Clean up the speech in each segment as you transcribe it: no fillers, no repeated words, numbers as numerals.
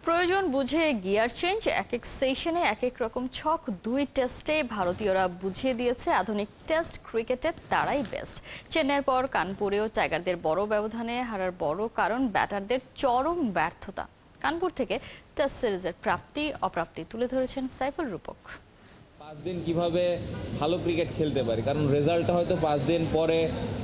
প্রয়োজন বুঝে gear change, এক এক সেশনে এক এক রকম ছক। দুই টেস্টে ভারতীয়রা বুঝিয়ে দিয়েছে আধুনিক টেস্ট ক্রিকেটে তারাই বেস্ট। চেন্নাইয়ের পর কানপুরেও টাইগারদের বড় ব্যবধানে হারার বড় কারণ ব্যাটারদের চরম ব্যর্থতা। কানপুর থেকে টেস্ট সিরিজের প্রাপ্তি অপ্রাপ্তি তুলে ধরেছেন সাইফুল রূপক। 5 দিন কিভাবে ভালো ক্রিকেট খেলতে পারি, কারণ রেজাল্টটা হয়তো 5 দিন পরে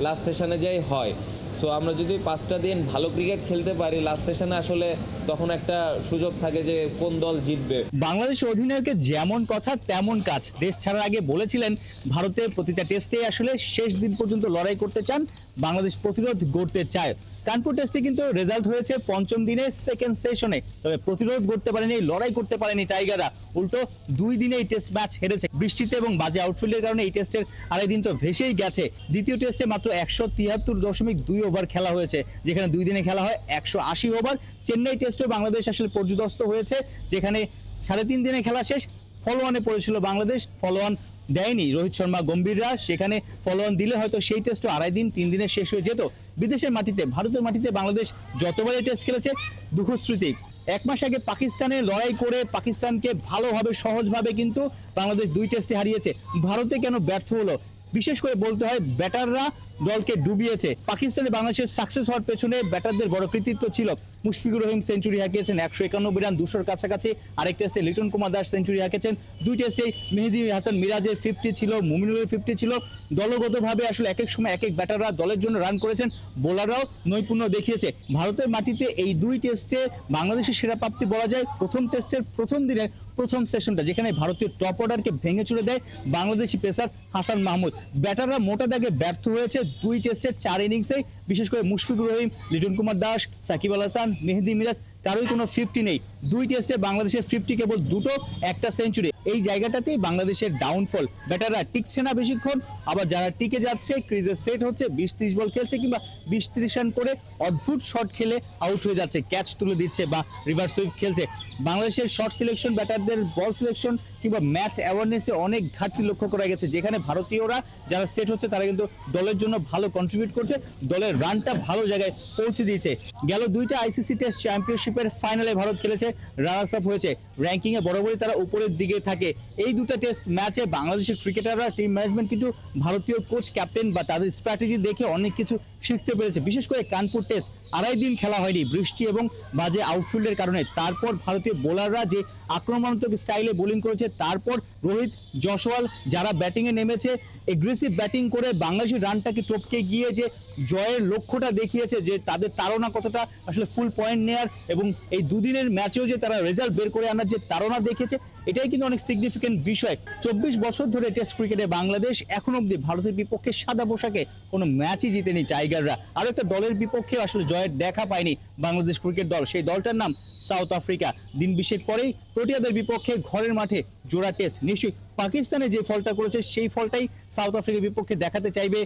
লাস্ট সেশনে যাই হয়। সো আমরা যদি 5টা দিন ভালো ক্রিকেট খেলতে পারি, লাস্ট সেশনে আসলে তখন একটা সুযোগ থাকে যে কোন দল জিতবে। বাংলাদেশ অধিনায়কের যেমন কথা তেমন কাজ। দেশ ছাড়ার আগে বলেছিলেন ভারতের প্রতিটা টেস্টে আসলে শেষ দিন পর্যন্ত লড়াই করতে চান, বাংলাদেশ প্রতিরোধ গড়তে চায়। কানপুর টেস্টে কিন্তু রেজাল্ট হয়েছে পঞ্চম দিনে সেকেন্ড সেশনে, তবে প্রতিরোধ গড়তে পারেনি, লড়াই করতে পারেনি টাইগাররা। উল্টো 2 দিনে এই টেস্ট ম্যাচ হেরেছে। বৃষ্টিতে এবং বাজে আউটফিল্ডের কারণে এই টেস্টের আড়াই দিন তো ভেসেই গেছে। দ্বিতীয় টেস্টে মাত্র 173.2 ওভার খেলা হয়েছে, যেখানে 2 দিনে খেলা হয় 180 ওভার। চেন্নাই টেস্টে বাংলাদেশ আসলে পর্যুদস্ত হয়েছে, যেখানে 3.5 দিনে খেলা শেষ। ফলোয়ানে পড়েছিল বাংলাদেশ, ফলোয়ান দেয়নি রোহিত শর্মা গম্ভীররা। সেখানে ফলোয়ান দিলে হয়তো সেই টেস্টও আড়াই দিন 3 দিনে শেষ হয়ে যেত। বিদেশের মাটিতে, ভারতের মাটিতে বাংলাদেশ যতবারই টেস্ট খেলেছে দুঃস্মৃতি। 1 মাস আগে পাকিস্তানে লড়াই করে পাকিস্তানকে ভালোভাবে সহজভাবে কিন্তু বাংলাদেশ 2 টেস্টে হারিয়েছে। ভারতে কেন ব্যর্থ হলো? বিশেষ করে বলতে হয় ব্যাটাররা দলকে ডুবিয়েছে। পাকিস্তানে বাংলাদেশের সাকসেস হওয়ার পেছনে ব্যাটারদের বড় কৃতিত্ব ছিল। মুশফিকুর রহিম সেঞ্চুরি হাঁকিয়েছেন 191 রান, 200-র কাছাকাছি। আরেক টেস্টে লিটন কুমার দাস সেঞ্চুরি হাঁকিয়েছেন। 2 টেস্টেই মেহেদী হাসান মিরাজের 50 ছিল, মুমিনুলের 50 ছিল। দলগতভাবে আসলে এক এক সময় এক এক ব্যাটাররা দলের জন্য রান করেছেন, বোলাররাও নৈপুণ্য দেখিয়েছে। ভারতের মাটিতে এই 2 টেস্টে বাংলাদেশের সেরা প্রাপ্তি বলা যায় প্রথম টেস্টের প্রথম দিনের প্রথম সেশনটা, যেখানে ভারতীয় টপ অর্ডারকে ভেঙে চুরে দেয় বাংলাদেশি পেসার হাসান মাহমুদ। ব্যাটাররা মোটা দাগে ব্যর্থ হয়েছে 2 টেস্টের 4 ইনিংসে। বিশেষ করে মুশফিকুর রহিম, লিটন কুমার দাস, সাকিব আল হাসান, মেহেদী মিরাজ কারোই কোনো 50 নেই। 2 টেস্টে বাংলাদেশের 50 কেবল 2টো, একটা সেঞ্চুরি। এই জায়গাটাতেই বাংলাদেশের ডাউনফল। ব্যাটাররা টিকছে না বেশিক্ষণ, আবার যারা টিকে যাচ্ছে ক্রিজে সেট হচ্ছে, 20-30 বল খেলছে কিংবা 20-30 রান করে অদ্ভুত শট খেলে আউট হয়ে যাচ্ছে, ক্যাচ তুলে দিচ্ছে বা রিভার্স সুইপ খেলছে। বাংলাদেশের শট সিলেকশন, ব্যাটারদের বল সিলেকশন কিংবা ম্যাচ অ্যাওয়ারনেসে অনেক ঘাটতি লক্ষ্য করা গেছে, যেখানে ভারতীয়রা যারা সেট হচ্ছে তারা কিন্তু দলের জন্য ভালো কন্ট্রিবিউট করছে, দলের রানটা ভালো জায়গায় পৌঁছে দিয়েছে। গেল 2টা আইসিসি টেস্ট চ্যাম্পিয়নশিপের ফাইনালে ভারত খেলেছে, রানার্স আপ হয়েছে। র্যাঙ্কিংয়ে বরাবরই তারা উপরের দিকে থাকে। এই 2টা টেস্ট ম্যাচে বাংলাদেশের ক্রিকেটাররা, টিম ম্যানেজমেন্ট কিন্তু ভারতীয় কোচ, ক্যাপ্টেন বা তাদের স্ট্র্যাটেজি দেখে অনেক কিছু শিখতে পেরেছে। বিশেষ করে কানপুর টেস্ট আড়াই দিন খেলা হয়নি বৃষ্টি এবং বাজে আউটফিল্ডের কারণে। তারপর ভারতীয় বোলাররা যে আক্রমণাত্মক স্টাইলে বোলিং করেছে, তারপর রোহিত, জয়সওয়াল যারা ব্যাটিংয়ে নেমেছে, এগ্রেসিভ ব্যাটিং করে বাংলাদেশের রানটাকে টপকে গিয়ে যে জয়ের লক্ষ্যটা দেখিয়েছে, যে তাদের তাড়না কতটা আসলে ফুল পয়েন্ট নেয়ার, এবং এই 2 দিনের ম্যাচেও যে তারা রেজাল্ট বের করে আনার যে তাড়না দেখিয়েছে, এটাই কিন্তু অনেক সিগনিফিকেন্ট বিষয়। 24 বছর ধরে টেস্ট ক্রিকেটে বাংলাদেশ এখন অব্দি ভারতের বিপক্ষে সাদা পোশাকে কোনো ম্যাচই জিতেনি টাইগাররা। আরো একটা দলের বিপক্ষে আসলে জয়ের দেখা পায়নি বাংলাদেশ ক্রিকেট দল, সেই দলটার নাম সাউথ আফ্রিকা। দিন 20 পরেই প্রোটিয়াদের বিপক্ষে ঘরের মাঠে জোড়া টেস্ট। নিশ্চয়ই পাকিস্তানে যে ফলটা করেছে সেই ফলটাই সাউথ আফ্রিকার বিপক্ষে দেখাতে চাইবে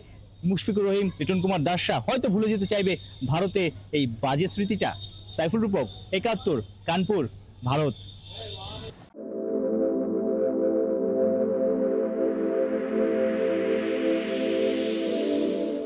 মুশফিকুর রহিম, লিটন কুমার দাসরা। হয়তো ভুলে যেতে চাইবে ভারতে এই বাজে স্মৃতিটা। সাইফুল রূপক, 71, কানপুর, ভারত।